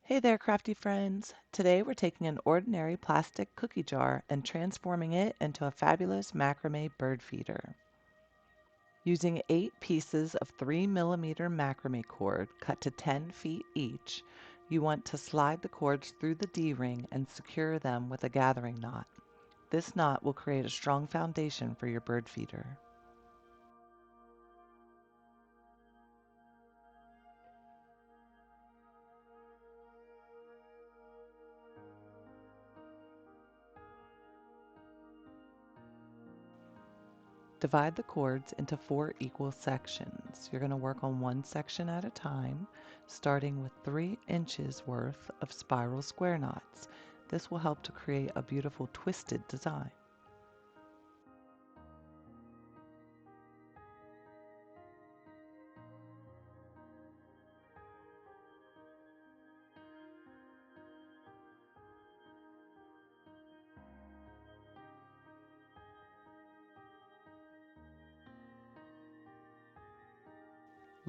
Hey there, crafty friends! Today we're taking an ordinary plastic cookie jar and transforming it into a fabulous macrame bird feeder. Using 8 pieces of 3mm macrame cord cut to 10 feet each, you want to slide the cords through the D-ring and secure them with a gathering knot. This knot will create a strong foundation for your bird feeder. Divide the cords into 4 equal sections. You're going to work on one section at a time, starting with 3 inches worth of spiral square knots. This will help to create a beautiful twisted design.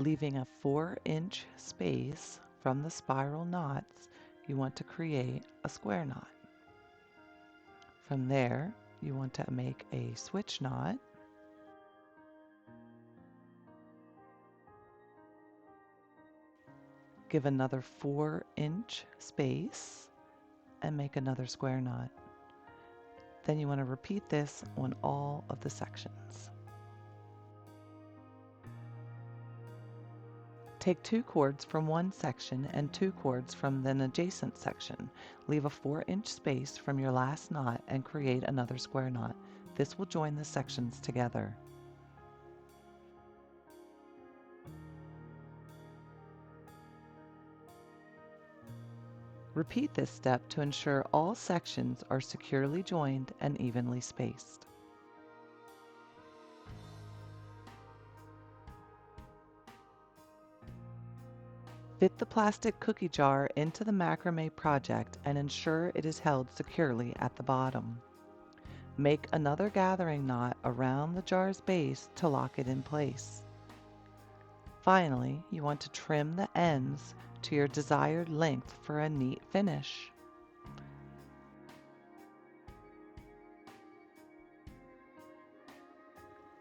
Leaving a 4-inch space from the spiral knots, you want to create a square knot. From there, you want to make a switch knot. Give another 4-inch space and make another square knot. Then you want to repeat this on all of the sections. Take 2 cords from one section and 2 cords from an adjacent section. Leave a 4-inch space from your last knot and create another square knot. This will join the sections together. Repeat this step to ensure all sections are securely joined and evenly spaced. Fit the plastic cookie jar into the macrame project and ensure it is held securely at the bottom. Make another gathering knot around the jar's base to lock it in place. Finally, you want to trim the ends to your desired length for a neat finish.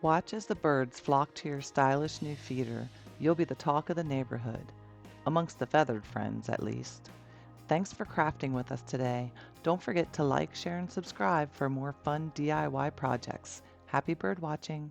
Watch as the birds flock to your stylish new feeder. You'll be the talk of the neighborhood, amongst the feathered friends at least. Thanks for crafting with us today. Don't forget to like, share, and subscribe for more fun DIY projects. Happy bird watching!